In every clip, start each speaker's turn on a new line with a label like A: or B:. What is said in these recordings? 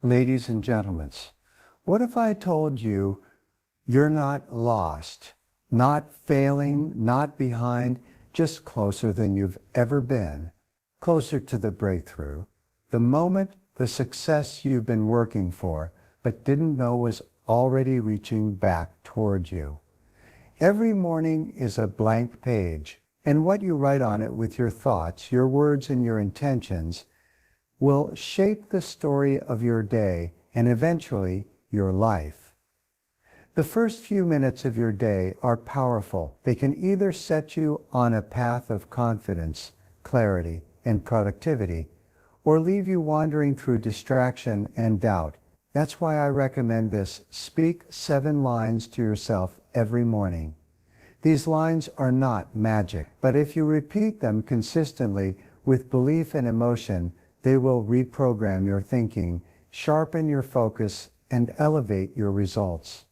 A: Ladies and gentlemen, what if I told you you're not lost, not failing, not behind, just closer than you've ever been, closer to the breakthrough, the moment, the success you've been working for, but didn't know was already reaching back towards you? Every morning is a blank page, and what you write on it with your thoughts, your words, and your intentions will shape the story of your day and eventually your life. The first few minutes of your day are powerful. They can either set you on a path of confidence, clarity, and productivity, or leave you wandering through distraction and doubt. That's why I recommend this: speak 7 lines to yourself every morning. These lines are not magic, but if you repeat them consistently with belief and emotion, they will reprogram your thinking, sharpen your focus, and elevate your results.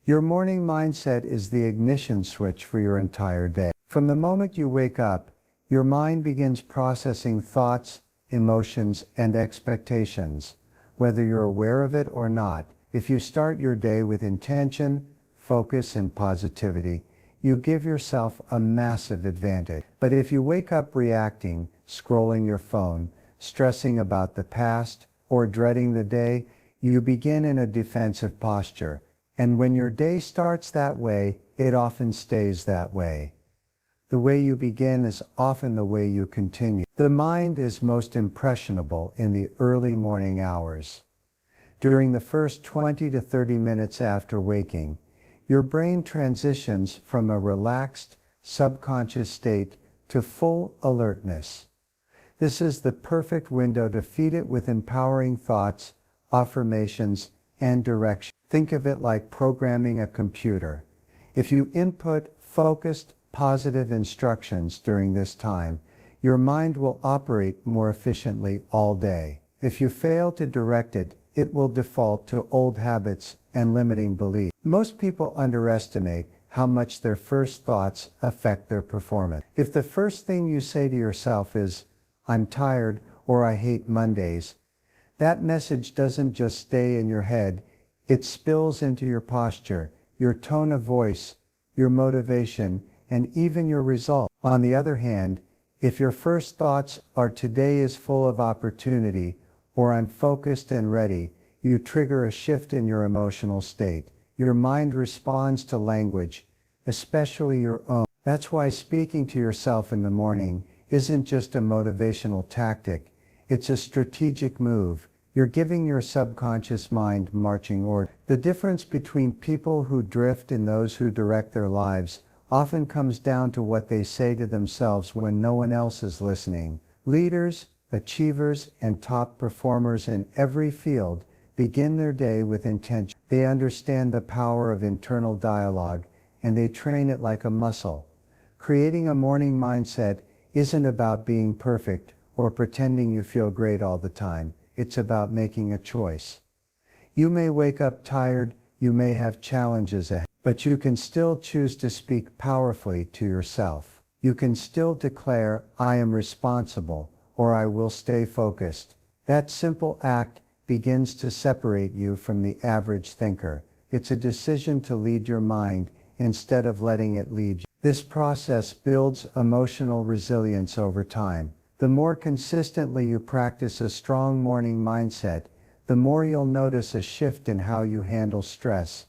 A: Your morning mindset is the ignition switch for your entire day. From the moment you wake up, your mind begins processing thoughts, emotions, and expectations. Whether you're aware of it or not, if you start your day with intention, focus, and positivity, you give yourself a massive advantage. But if you wake up reacting, scrolling your phone, stressing about the past, or dreading the day, you begin in a defensive posture. And when your day starts that way, it often stays that way. The way you begin is often the way you continue. The mind is most impressionable in the early morning hours. During the first 20 to 30 minutes after waking, your brain transitions from a relaxed, subconscious state to full alertness. This is the perfect window to feed it with empowering thoughts, affirmations, and direction. Think of it like programming a computer. If you input focused, positive instructions during this time, your mind will operate more efficiently all day. If you fail to direct it, it will default to old habits and limiting beliefs. Most people underestimate how much their first thoughts affect their performance. If the first thing you say to yourself is, "I'm tired," or "I hate Mondays," that message doesn't just stay in your head, it spills into your posture, your tone of voice, your motivation, and even your result. On the other hand, if your first thoughts are "today is full of opportunity," or "I'm focused and ready," you trigger a shift in your emotional state. Your mind responds to language, especially your own. That's why speaking to yourself in the morning isn't just a motivational tactic, it's a strategic move. You're giving your subconscious mind marching orders. The difference between people who drift and those who direct their lives often comes down to what they say to themselves when no one else is listening. Leaders, achievers, and top performers in every field begin their day with intention. They understand the power of internal dialogue, and they train it like a muscle. Creating a morning mindset isn't about being perfect or pretending you feel great all the time. It's about making a choice. You may wake up tired, you may have challenges ahead, but you can still choose to speak powerfully to yourself. You can still declare, "I am responsible," or "I will stay focused." That simple act begins to separate you from the average thinker. It's a decision to lead your mind instead of letting it lead you. This process builds emotional resilience over time. The more consistently you practice a strong morning mindset, the more you'll notice a shift in how you handle stress,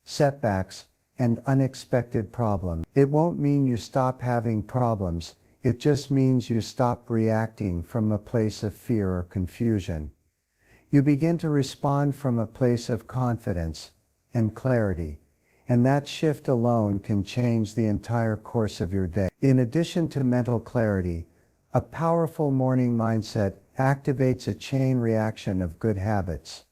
A: setbacks, and unexpected problems. It won't mean you stop having problems, it just means you stop reacting from a place of fear or confusion. You begin to respond from a place of confidence and clarity, and that shift alone can change the entire course of your day. In addition to mental clarity, a powerful morning mindset activates a chain reaction of good habits.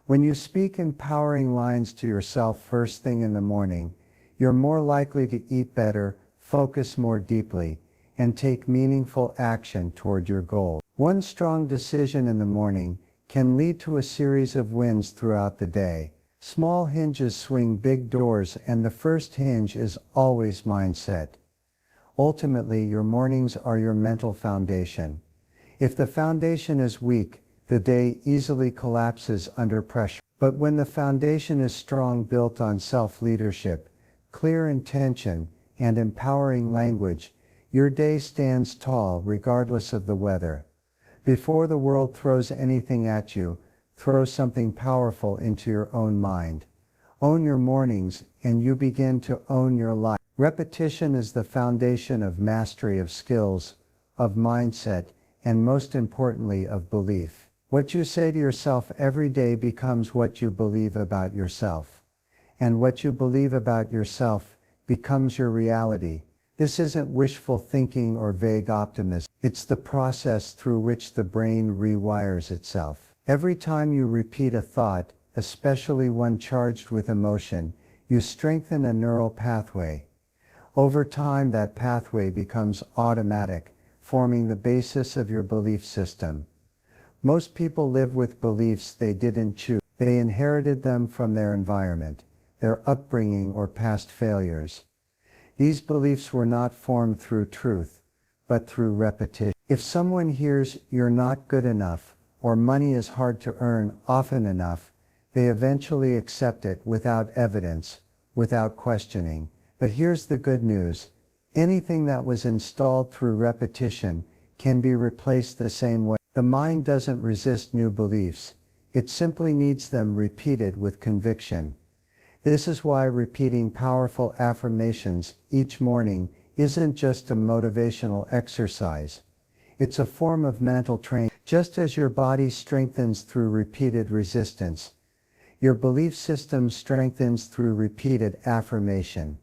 A: When you speak empowering lines to yourself first thing in the morning, you're more likely to eat better, focus more deeply, and take meaningful action toward your goal. One strong decision in the morning can lead to a series of wins throughout the day. Small hinges swing big doors, and the first hinge is always mindset. Ultimately, your mornings are your mental foundation. If the foundation is weak, the day easily collapses under pressure. But when the foundation is strong, built on self-leadership, clear intention, and empowering language, your day stands tall regardless of the weather. Before the world throws anything at you, throw something powerful into your own mind. Own your mornings, and you begin to own your life. Repetition is the foundation of mastery, of skills, of mindset, and most importantly, of belief. What you say to yourself every day becomes what you believe about yourself. And what you believe about yourself becomes your reality. This isn't wishful thinking or vague optimism. It's the process through which the brain rewires itself. Every time you repeat a thought, especially one charged with emotion, you strengthen a neural pathway. Over time, that pathway becomes automatic, forming the basis of your belief system. Most people live with beliefs they didn't choose. They inherited them from their environment, their upbringing, or past failures. These beliefs were not formed through truth, but through repetition. If someone hears "you're not good enough" or "money is hard to earn" often enough, they eventually accept it without evidence, without questioning. But here's the good news. Anything that was installed through repetition can be replaced the same way. The mind doesn't resist new beliefs. It simply needs them repeated with conviction. This is why repeating powerful affirmations each morning isn't just a motivational exercise. It's a form of mental training. Just as your body strengthens through repeated resistance, your belief system strengthens through repeated affirmation.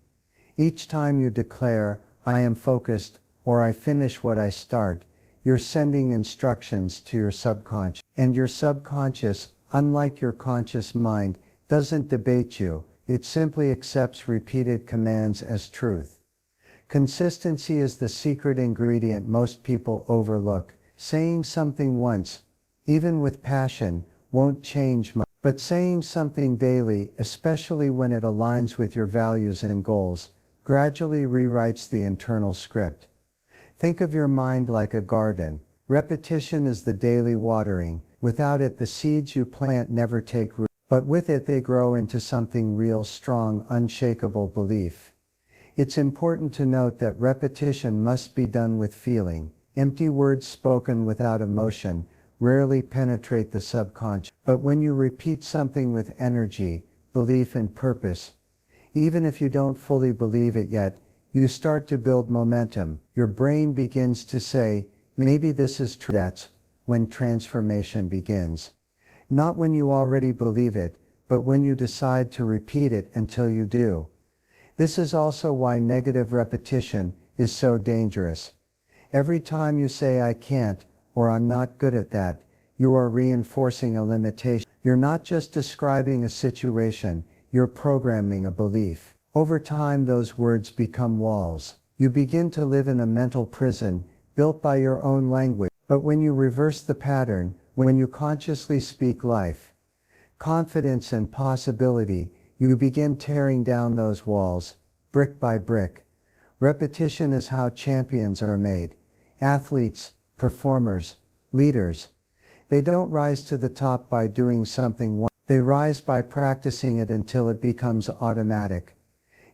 A: Each time you declare, "I am focused," or "I finish what I start," you're sending instructions to your subconscious. And your subconscious, unlike your conscious mind, doesn't debate you. It simply accepts repeated commands as truth. Consistency is the secret ingredient most people overlook. Saying something once, even with passion, won't change much. But saying something daily, especially when it aligns with your values and goals, gradually rewrites the internal script. Think of your mind like a garden. Repetition is the daily watering. Without it, the seeds you plant never take root. But with it, they grow into something real, strong, unshakable belief. It's important to note that repetition must be done with feeling. Empty words spoken without emotion rarely penetrate the subconscious. But when you repeat something with energy, belief, and purpose, even if you don't fully believe it yet, you start to build momentum. Your brain begins to say, "Maybe this is true." That's when transformation begins. Not when you already believe it, but when you decide to repeat it until you do. This is also why negative repetition is so dangerous. Every time you say "I can't" or "I'm not good at that," you are reinforcing a limitation. You're not just describing a situation, you're programming a belief. Over time, those words become walls. You begin to live in a mental prison built by your own language. But when you reverse the pattern, when you consciously speak life, confidence, and possibility, you begin tearing down those walls, brick by brick. Repetition is how champions are made. Athletes, performers, leaders. They don't rise to the top by doing something once. They rise by practicing it until it becomes automatic.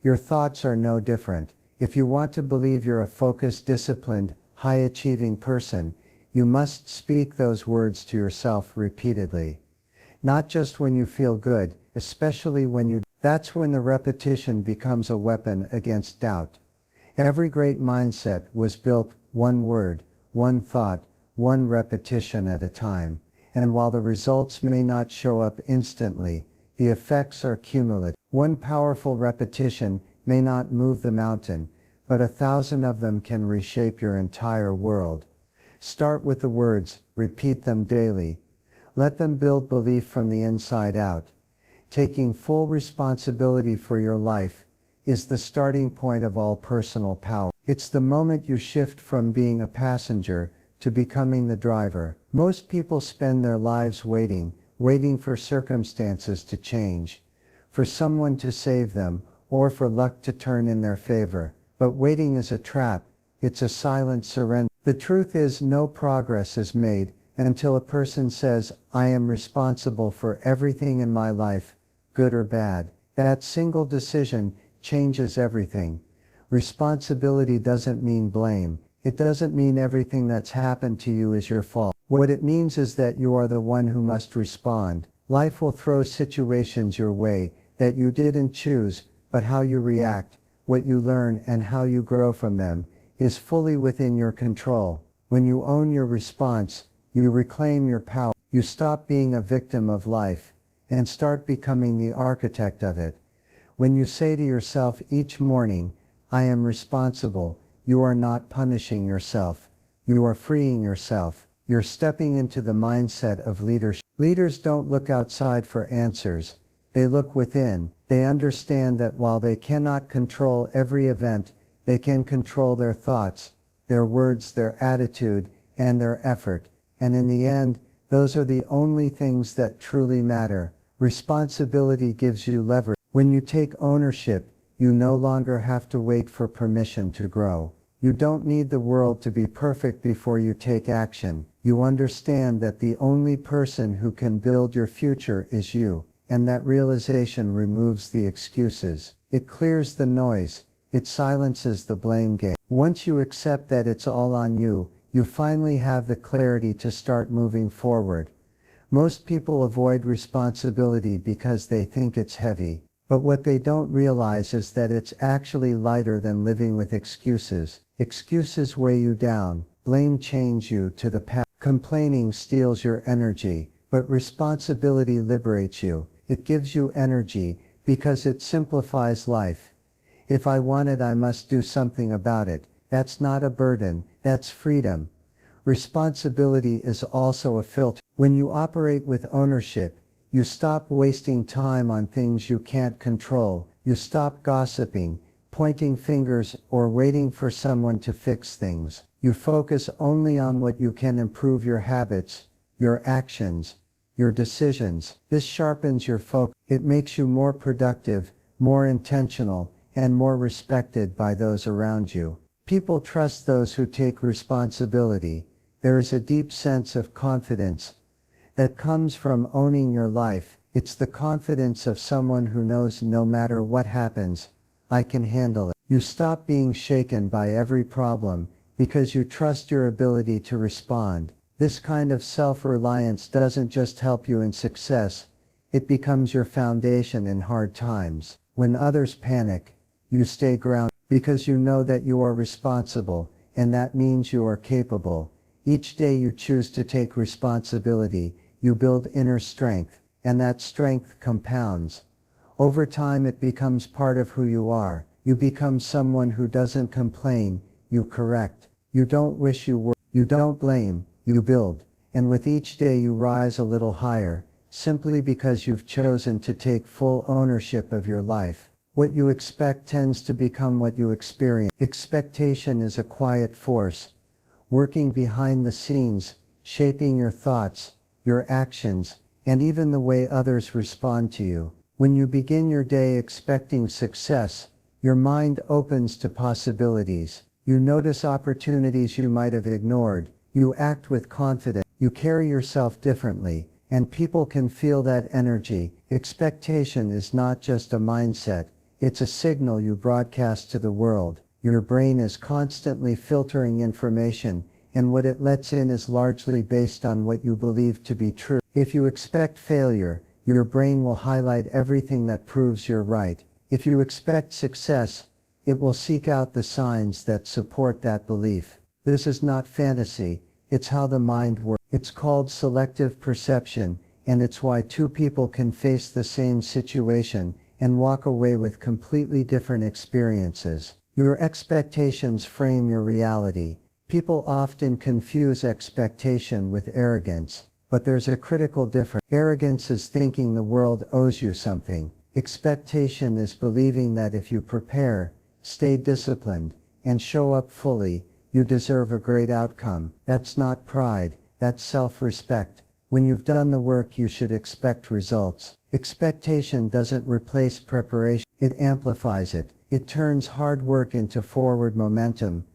A: Your thoughts are no different. If you want to believe you're a focused, disciplined, high-achieving person, you must speak those words to yourself repeatedly. Not just when you feel good, especially when you. That's when the repetition becomes a weapon against doubt. Every great mindset was built one word, one thought, one repetition at a time. And while the results may not show up instantly, the effects are cumulative. One powerful repetition may not move the mountain, but 1,000 of them can reshape your entire world. Start with the words, repeat them daily. Let them build belief from the inside out. Taking full responsibility for your life is the starting point of all personal power. It's the moment you shift from being a passenger to becoming the driver. Most people spend their lives waiting for circumstances to change, for someone to save them, or for luck to turn in their favor. But waiting is a trap. It's a silent surrender. The truth is, no progress is made until a person says, I am responsible for everything in my life, good or bad. That single decision changes everything. Responsibility doesn't mean blame. It doesn't mean everything that's happened to you is your fault. What it means is that you are the one who must respond. Life will throw situations your way that you didn't choose, but how you react, what you learn, and how you grow from them is fully within your control. When you own your response, you reclaim your power. You stop being a victim of life and start becoming the architect of it. When you say to yourself each morning, I am responsible, you are not punishing yourself. You are freeing yourself. You're stepping into the mindset of leadership. Leaders don't look outside for answers. They look within. They understand that while they cannot control every event, they can control their thoughts, their words, their attitude, and their effort. And in the end, those are the only things that truly matter. Responsibility gives you leverage. When you take ownership, you no longer have to wait for permission to grow. You don't need the world to be perfect before you take action. You understand that the only person who can build your future is you, and that realization removes the excuses. It clears the noise. It silences the blame game. Once you accept that it's all on you, you finally have the clarity to start moving forward. Most people avoid responsibility because they think it's heavy. But what they don't realize is that it's actually lighter than living with excuses. Excuses weigh you down. Blame chains you to the past. Complaining steals your energy. But responsibility liberates you. It gives you energy because it simplifies life. If I want it, I must do something about it. That's not a burden. That's freedom. Responsibility is also a filter. When you operate with ownership, you stop wasting time on things you can't control. You stop gossiping, pointing fingers, or waiting for someone to fix things. You focus only on what you can improve: your habits, your actions, your decisions. This sharpens your focus. It makes you more productive, more intentional, and more respected by those around you. People trust those who take responsibility. There is a deep sense of confidence that comes from owning your life. It's the confidence of someone who knows no matter what happens, I can handle it. You stop being shaken by every problem because you trust your ability to respond. This kind of self-reliance doesn't just help you in success, it becomes your foundation in hard times. When others panic, you stay grounded because you know that you are responsible, and that means you are capable. Each day you choose to take responsibility, you build inner strength, and that strength compounds. Over time it becomes part of who you are. You become someone who doesn't complain, you correct. You don't wish you were. You don't blame, you build. And with each day you rise a little higher, simply because you've chosen to take full ownership of your life. What you expect tends to become what you experience. Expectation is a quiet force, working behind the scenes, shaping your thoughts, your actions, and even the way others respond to you. When you begin your day expecting success, your mind opens to possibilities. You notice opportunities you might have ignored. You act with confidence. You carry yourself differently, and people can feel that energy. Expectation is not just a mindset, it's a signal you broadcast to the world. Your brain is constantly filtering information, and what it lets in is largely based on what you believe to be true. If you expect failure, your brain will highlight everything that proves you're right. If you expect success, it will seek out the signs that support that belief. This is not fantasy, it's how the mind works. It's called selective perception, and it's why two people can face the same situation and walk away with completely different experiences. Your expectations frame your reality. People often confuse expectation with arrogance, but there's a critical difference. Arrogance is thinking the world owes you something. Expectation is believing that if you prepare, stay disciplined, and show up fully, you deserve a great outcome. That's not pride, that's self-respect. When you've done the work, you should expect results. Expectation doesn't replace preparation, it amplifies it. It turns hard work into forward momentum.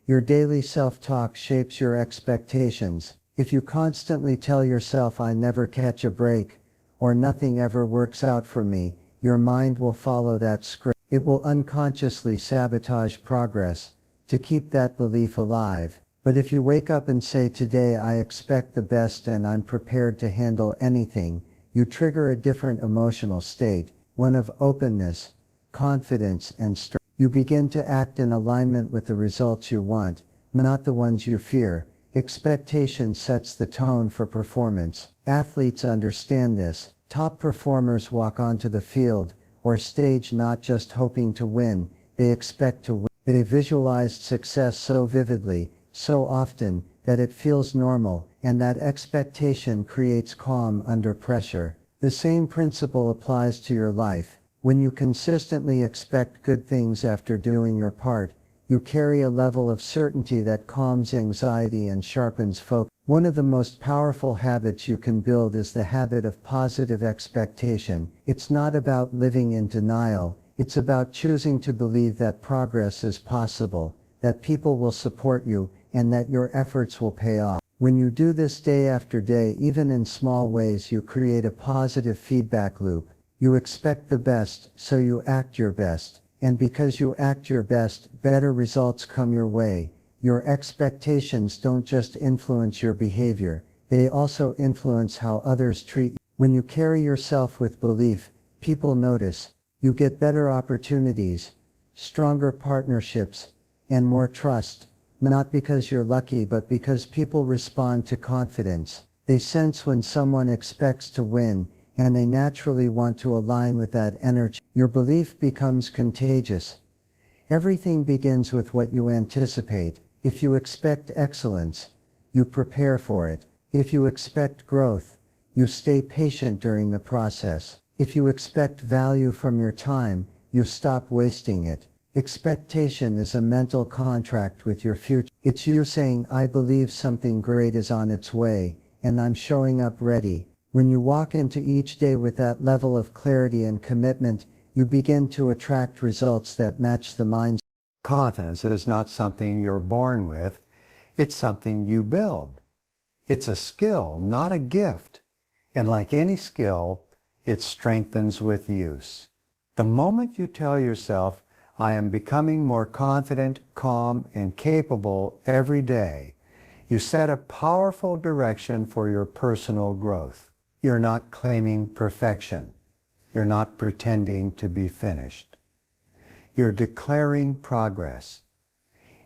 A: Your daily self-talk shapes your expectations. If you constantly tell yourself I never catch a break, or nothing ever works out for me, your mind will follow that script. It will unconsciously sabotage progress to keep that belief alive. But if you wake up and say today I expect the best and I'm prepared to handle anything, you trigger a different emotional state, one of openness, confidence, and strength. You begin to act in alignment with the results you want, not the ones you fear. Expectation sets the tone for performance. Athletes understand this. Top performers walk onto the field or stage not just hoping to win, they expect to win. They visualize success so vividly, so often, that it feels normal, and that expectation creates calm under pressure. The same principle applies to your life. When you consistently expect good things after doing your part, you carry a level of certainty that calms anxiety and sharpens focus. One of the most powerful habits you can build is the habit of positive expectation. It's not about living in denial, it's about choosing to believe that progress is possible, that people will support you, and that your efforts will pay off. When you do this day after day, even in small ways, you create a positive feedback loop. You expect the best, so you act your best. And because you act your best, better results come your way. Your expectations don't just influence your behavior, they also influence how others treat you. When you carry yourself with belief, people notice. You get better opportunities, stronger partnerships, and more trust. Not because you're lucky, but because people respond to confidence. They sense when someone expects to win, and they naturally want to align with that energy. Your belief becomes contagious. Everything begins with what you anticipate. If you expect excellence, you prepare for it. If you expect growth, you stay patient during the process. If you expect value from your time, you stop wasting it. Expectation is a mental contract with your future. It's you saying, I believe something great is on its way, and I'm showing up ready. When you walk into each day with that level of clarity and commitment, you begin to attract results that match the mindset. Confidence is not something you're born with, it's something you build. It's a skill, not a gift. And like any skill, it strengthens with use. The moment you tell yourself, I am becoming more confident, calm, and capable every day, you set a powerful direction for your personal growth. You're not claiming perfection. You're not pretending to be finished. You're declaring progress.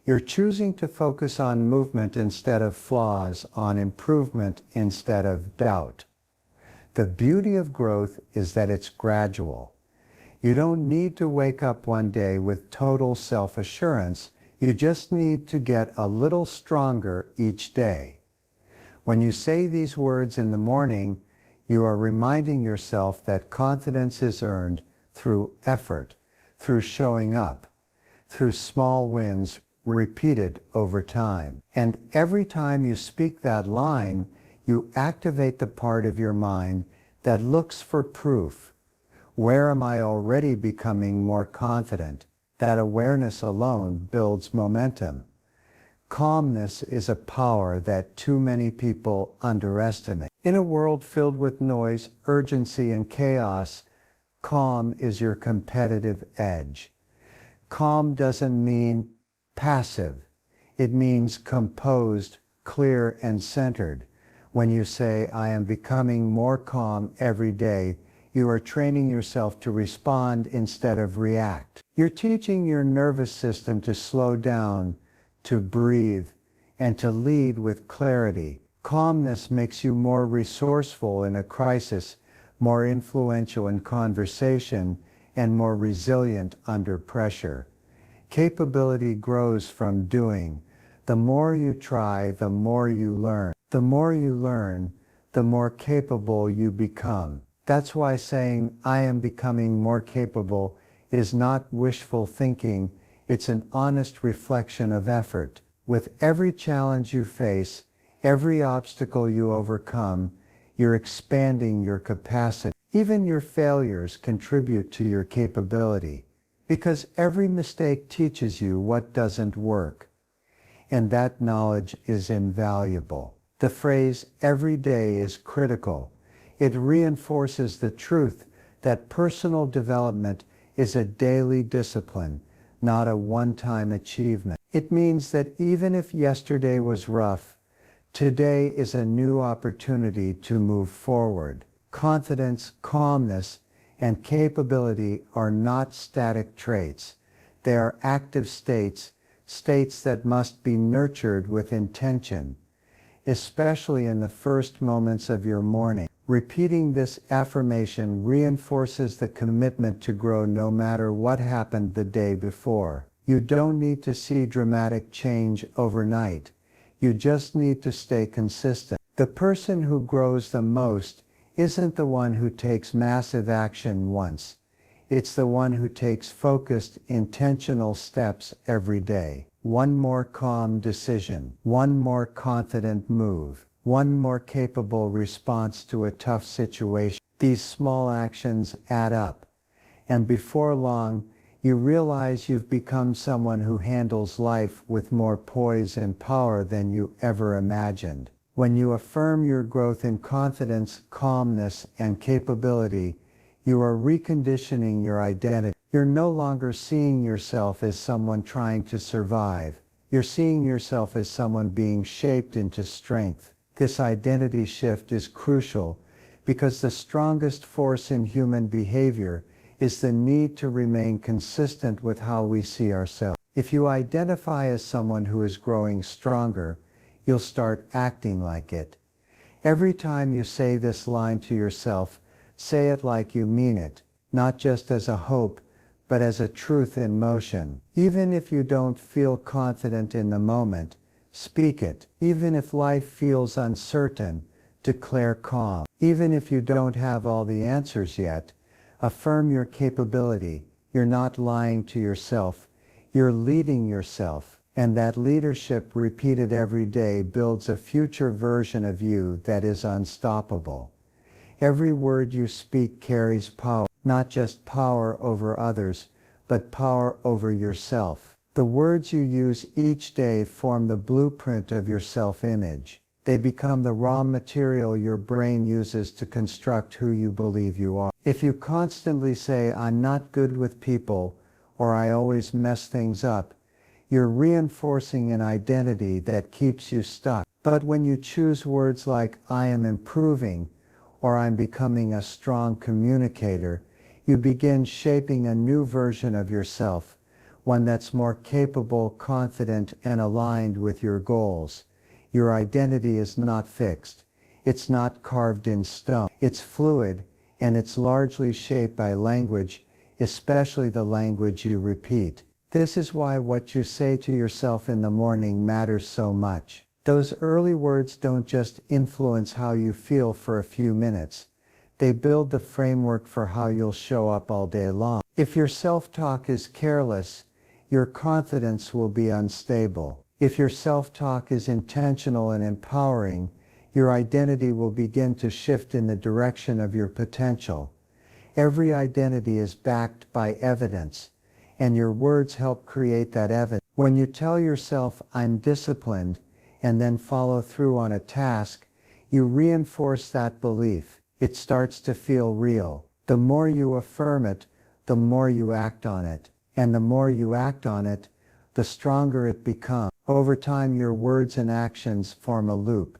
A: You're choosing to focus on movement instead of flaws, on improvement instead of doubt. The beauty of growth is that it's gradual. You don't need to wake up one day with total self-assurance. You just need to get a little stronger each day. When you say these words in the morning, you are reminding yourself that confidence is earned through effort, through showing up, through small wins repeated over time. And every time you speak that line, you activate the part of your mind that looks for proof. Where am I already becoming more confident? That awareness alone builds momentum. Calmness is a power that too many people underestimate. In a world filled with noise, urgency, and chaos, calm is your competitive edge. Calm doesn't mean passive. It means composed, clear, and centered. When you say, I am becoming more calm every day, you are training yourself to respond instead of react. You're teaching your nervous system to slow down, to breathe, and to lead with clarity. Calmness makes you more resourceful in a crisis, more influential in conversation, and more resilient under pressure. Capability grows from doing. The more you try, the more you learn. The more you learn, the more capable you become. That's why saying, I am becoming more capable is not wishful thinking, it's an honest reflection of effort. With every challenge you face, every obstacle you overcome, you're expanding your capacity. Even your failures contribute to your capability, because every mistake teaches you what doesn't work, and that knowledge is invaluable. The phrase every day is critical. It reinforces the truth that personal development is a daily discipline, not a one-time achievement. It means that even if yesterday was rough, today is a new opportunity to move forward. Confidence, calmness, and capability are not static traits. They are active states, states that must be nurtured with intention, especially in the first moments of your morning. Repeating this affirmation reinforces the commitment to grow no matter what happened the day before. You don't need to see dramatic change overnight. You just need to stay consistent. The person who grows the most isn't the one who takes massive action once. It's the one who takes focused, intentional steps every day. One more calm decision, one more confident move, one more capable response to a tough situation. These small actions add up, and before long, you realize you've become someone who handles life with more poise and power than you ever imagined. When you affirm your growth in confidence, calmness, and capability, you are reconditioning your identity. You're no longer seeing yourself as someone trying to survive. You're seeing yourself as someone being shaped into strength. This identity shift is crucial because the strongest force in human behavior is the need to remain consistent with how we see ourselves. If you identify as someone who is growing stronger, you'll start acting like it. Every time you say this line to yourself, say it like you mean it, not just as a hope, but as a truth in motion. Even if you don't feel confident in the moment, speak it. Even if life feels uncertain, declare calm. Even if you don't have all the answers yet, affirm your capability. You're not lying to yourself. You're leading yourself. And that leadership repeated every day builds a future version of you that is unstoppable. Every word you speak carries power, not just power over others, but power over yourself. The words you use each day form the blueprint of your self-image. They become the raw material your brain uses to construct who you believe you are. If you constantly say, "I'm not good with people," or "I always mess things up," you're reinforcing an identity that keeps you stuck. But when you choose words like, "I am improving," or "I'm becoming a strong communicator," you begin shaping a new version of yourself, one that's more capable, confident, and aligned with your goals. Your identity is not fixed. It's not carved in stone. It's fluid, and it's largely shaped by language, especially the language you repeat. This is why what you say to yourself in the morning matters so much. Those early words don't just influence how you feel for a few minutes. They build the framework for how you'll show up all day long. If your self-talk is careless, your confidence will be unstable. If your self-talk is intentional and empowering, your identity will begin to shift in the direction of your potential. Every identity is backed by evidence, and your words help create that evidence. When you tell yourself, "I'm disciplined," and then follow through on a task, you reinforce that belief. It starts to feel real. The more you affirm it, the more you act on it. And the more you act on it, the stronger it becomes. Over time, your words and actions form a loop,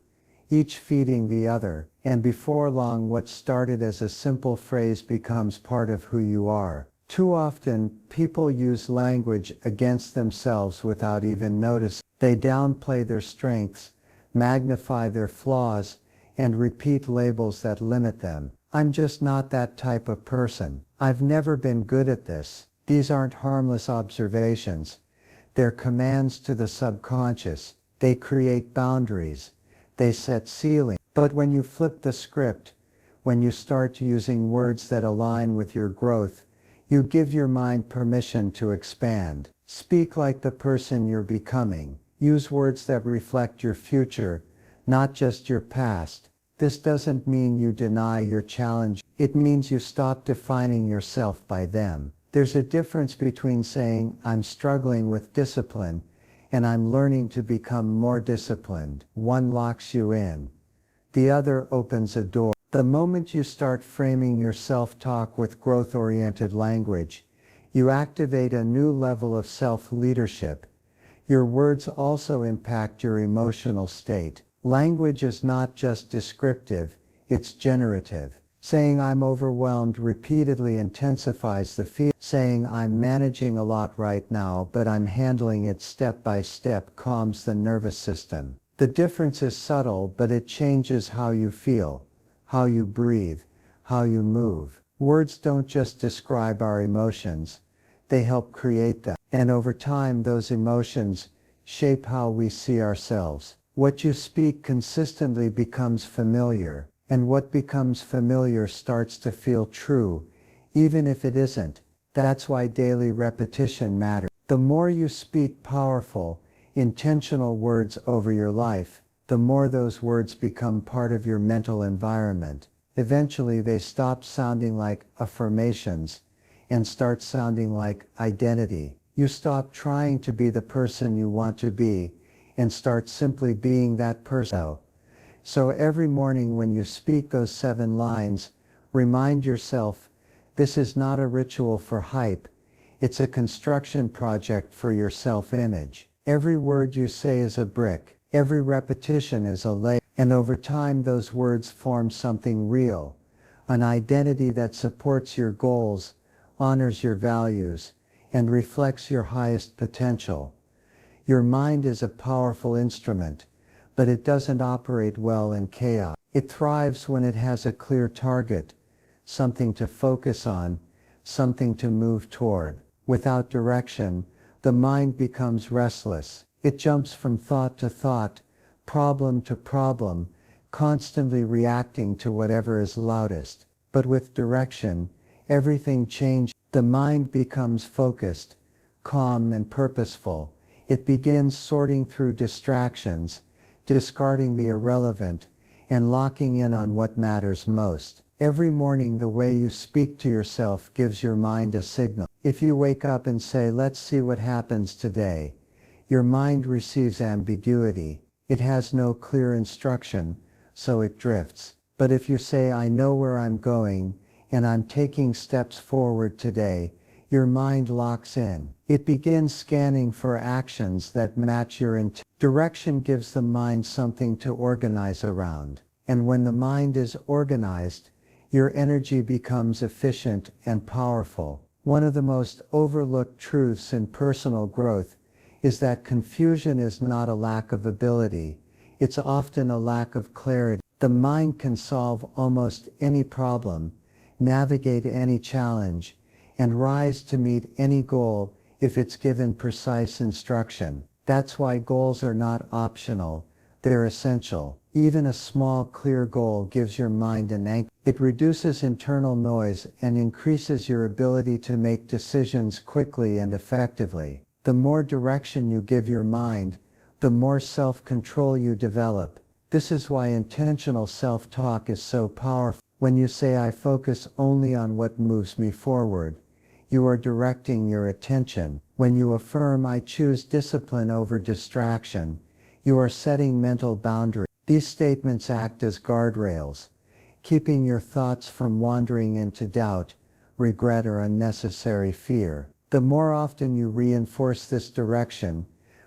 A: each feeding the other. And before long, what started as a simple phrase becomes part of who you are. Too often, people use language against themselves without even noticing. They downplay their strengths, magnify their flaws, and repeat labels that limit them. "I'm just not that type of person. I've never been good at this." These aren't harmless observations. They're commands to the subconscious. They create boundaries. They set ceilings. But when you flip the script, when you start using words that align with your growth, you give your mind permission to expand. Speak like the person you're becoming. Use words that reflect your future, not just your past. This doesn't mean you deny your challenge. It means you stop defining yourself by them. There's a difference between saying, "I'm struggling with discipline," and I'm learning to become more disciplined. One locks you in. The other opens a door. The moment you start framing your self-talk with growth-oriented language, you activate a new level of self-leadership. Your words also impact your emotional state. Language is not just descriptive, it's generative. Saying I'm overwhelmed repeatedly intensifies the feeling. Saying I'm managing a lot right now but I'm handling it step by step calms the nervous system. The difference is subtle, but it changes how you feel, how you breathe, how you move. Words don't just describe our emotions, they help create them. And over time those emotions shape how we see ourselves. What you speak consistently becomes familiar, and what becomes familiar starts to feel true, even if it isn't. That's why daily repetition matters. The more you speak powerful, intentional words over your life, the more those words become part of your mental environment. Eventually they stop sounding like affirmations and start sounding like identity. You stop trying to be the person you want to be and start simply being that person. So every morning when you speak those 7 lines, remind yourself, this is not a ritual for hype, it's a construction project for your self-image. Every word you say is a brick, every repetition is a layer, and over time those words form something real, an identity that supports your goals, honors your values, and reflects your highest potential. Your mind is a powerful instrument, but it doesn't operate well in chaos. It thrives when it has a clear target, something to focus on, something to move toward. Without direction, the mind becomes restless. It jumps from thought to thought, problem to problem, constantly reacting to whatever is loudest. But with direction, everything changes. The mind becomes focused, calm and purposeful. It begins sorting through distractions, discarding the irrelevant, and locking in on what matters most. Every morning the way you speak to yourself gives your mind a signal. If you wake up and say, let's see what happens today, your mind receives ambiguity. It has no clear instruction, so it drifts. But if you say, I know where I'm going, and I'm taking steps forward today, your mind locks in. It begins scanning for actions that match your intent. Direction gives the mind something to organize around. And when the mind is organized, your energy becomes efficient and powerful. One of the most overlooked truths in personal growth is that confusion is not a lack of ability, it's often a lack of clarity. The mind can solve almost any problem, navigate any challenge, and rise to meet any goal if it's given precise instruction. That's why goals are not optional, they're essential. Even a small, clear goal gives your mind an anchor. It reduces internal noise and increases your ability to make decisions quickly and effectively. The more direction you give your mind, the more self-control you develop. This is why intentional self-talk is so powerful. When you say, I focus only on what moves me forward, you are directing your attention. When you affirm, I choose discipline over distraction, you are setting mental boundaries. These statements act as guardrails, keeping your thoughts from wandering into doubt, regret, or unnecessary fear. The more often you reinforce this direction,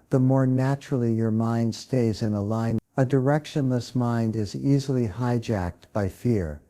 A: the more naturally your mind stays in alignment. A directionless mind is easily hijacked by fear,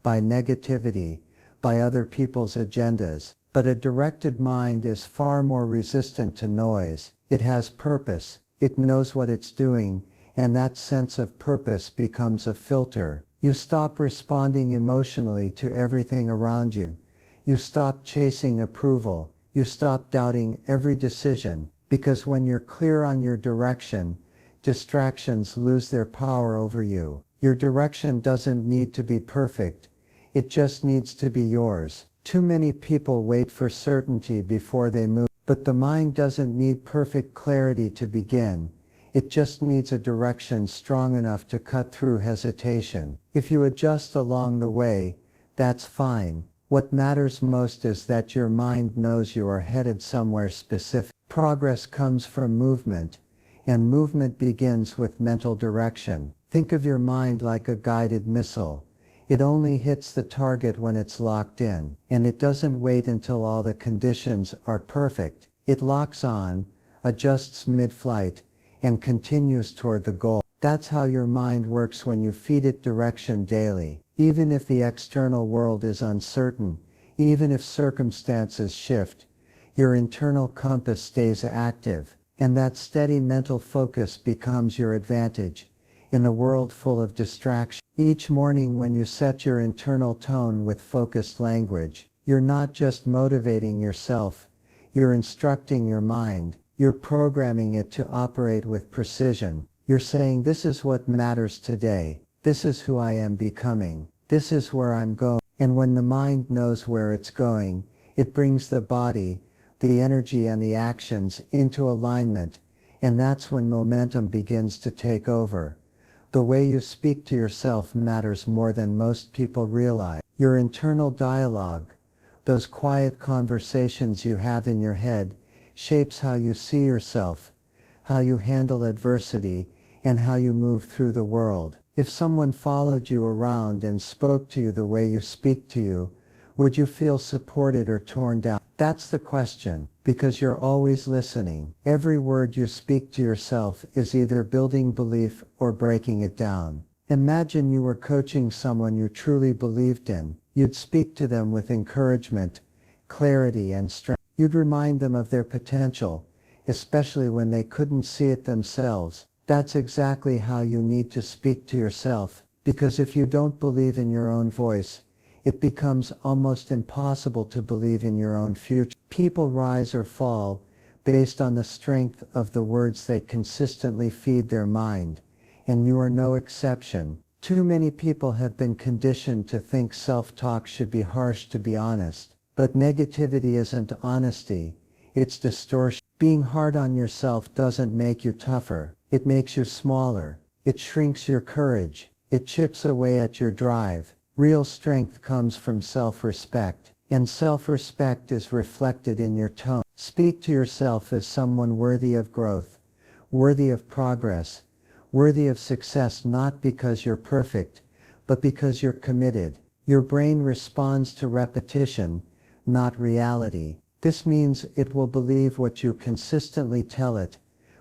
A: by negativity, by other people's agendas. But a directed mind is far more resistant to noise. It has purpose, it knows what it's doing, and that sense of purpose becomes a filter. You stop responding emotionally to everything around you. You stop chasing approval. You stop doubting every decision, because when you're clear on your direction, distractions lose their power over you. Your direction doesn't need to be perfect. It just needs to be yours. Too many people wait for certainty before they move, but the mind doesn't need perfect clarity to begin. It just needs a direction strong enough to cut through hesitation. If you adjust along the way, that's fine. What matters most is that your mind knows you are headed somewhere specific. Progress comes from movement, and movement begins with mental direction. Think of your mind like a guided missile. It only hits the target when it's locked in, and it doesn't wait until all the conditions are perfect. It locks on, adjusts mid-flight, and continues toward the goal. That's how your mind works when you feed it direction daily. Even if the external world is uncertain, even if circumstances shift, your internal compass stays active, and that steady mental focus becomes your advantage in a world full of distraction. Each morning when you set your internal tone with focused language, you're not just motivating yourself, you're instructing your mind, you're programming it to operate with precision. You're saying, this is what matters today, this is who I am becoming, this is where I'm going. And when the mind knows where it's going, it brings the body, the energy and the actions into alignment, and that's when momentum begins to take over. The way you speak to yourself matters more than most people realize. Your internal dialogue, those quiet conversations you have in your head, shapes how you see yourself, how you handle adversity, and how you move through the world. If someone followed you around and spoke to you the way you speak to you, would you feel supported or torn down? That's the question, because you're always listening. Every word you speak to yourself is either building belief or breaking it down. Imagine you were coaching someone you truly believed in. You'd speak to them with encouragement, clarity, and strength. You'd remind them of their potential, especially when they couldn't see it themselves. That's exactly how you need to speak to yourself, because if you don't believe in your own voice, it becomes almost impossible to believe in your own future. People rise or fall based on the strength of the words they consistently feed their mind, and you are no exception. Too many people have been conditioned to think self-talk should be harsh, to be honest. But negativity isn't honesty, it's distortion. Being hard on yourself doesn't make you tougher, it makes you smaller. It shrinks your courage, it chips away at your drive. Real strength comes from self-respect, and self-respect is reflected in your tone. Speak to yourself as someone worthy of growth, worthy of progress, worthy of success, not because you're perfect, but because you're committed. Your brain responds to repetition, not reality. This means it will believe what you consistently tell it,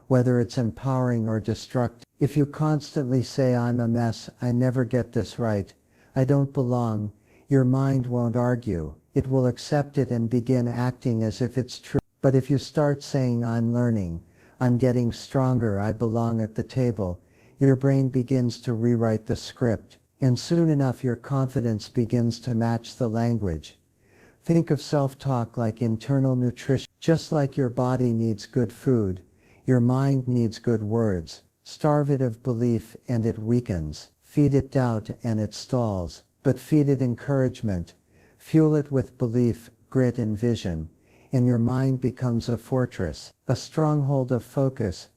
A: whether it's empowering or destructive. If you constantly say, I'm a mess, I never get this right, I don't belong, your mind won't argue. It will accept it and begin acting as if it's true. But if you start saying, I'm learning, I'm getting stronger, I belong at the table, your brain begins to rewrite the script, and soon enough your confidence begins to match the language. Think of self-talk like internal nutrition. Just like your body needs good food, your mind needs good words. Starve it of belief and it weakens. Feed it doubt and it stalls. But feed it encouragement. Fuel it with belief, grit and vision, and your mind becomes a fortress, a stronghold of focus,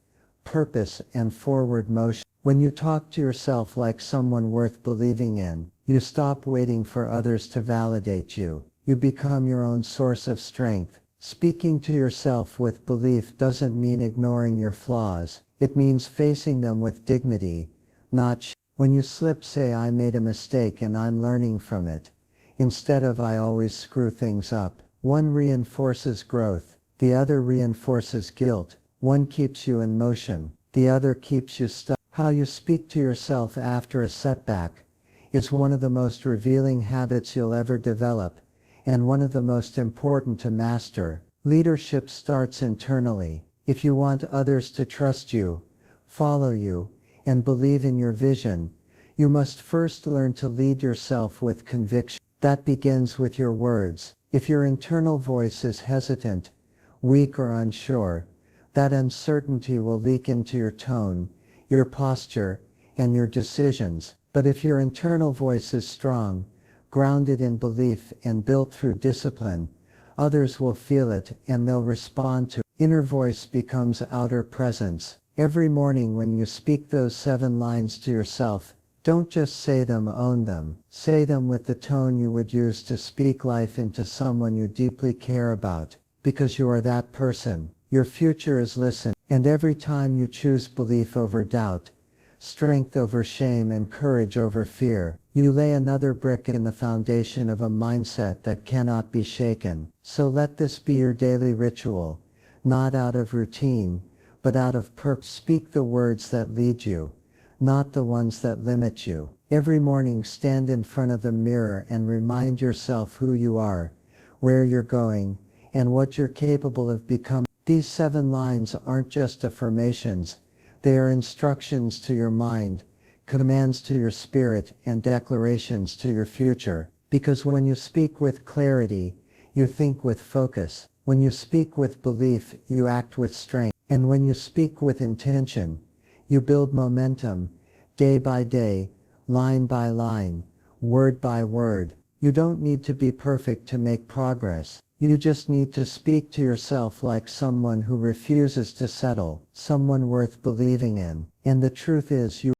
A: purpose and forward motion. When you talk to yourself like someone worth believing in, you stop waiting for others to validate you. You become your own source of strength. Speaking to yourself with belief doesn't mean ignoring your flaws. It means facing them with dignity, not shame. When you slip, say, I made a mistake and I'm learning from it, instead of I always screw things up. One reinforces growth, the other reinforces guilt. One keeps you in motion, the other keeps you stuck. How you speak to yourself after a setback is one of the most revealing habits you'll ever develop, and one of the most important to master. Leadership starts internally. If you want others to trust you, follow you, and believe in your vision, you must first learn to lead yourself with conviction. That begins with your words. If your internal voice is hesitant, weak or unsure, that uncertainty will leak into your tone, your posture, and your decisions. But if your internal voice is strong, grounded in belief and built through discipline, others will feel it and they'll respond to it. Inner voice becomes outer presence. Every morning when you speak those 7 lines to yourself, don't just say them, own them. Say them with the tone you would use to speak life into someone you deeply care about, because you are that person. Your future is listened, and every time you choose belief over doubt, strength over shame, and courage over fear, you lay another brick in the foundation of a mindset that cannot be shaken. So let this be your daily ritual, not out of routine, but out of purpose. Speak the words that lead you, not the ones that limit you. Every morning stand in front of the mirror and remind yourself who you are, where you're going, and what you're capable of becoming. These 7 lines aren't just affirmations, they are instructions to your mind, commands to your spirit, and declarations to your future. Because when you speak with clarity, you think with focus. When you speak with belief, you act with strength. And when you speak with intention, you build momentum, day by day, line by line, word by word. You don't need to be perfect to make progress. You just need to speak to yourself like someone who refuses to settle, someone worth believing in. And the truth is, you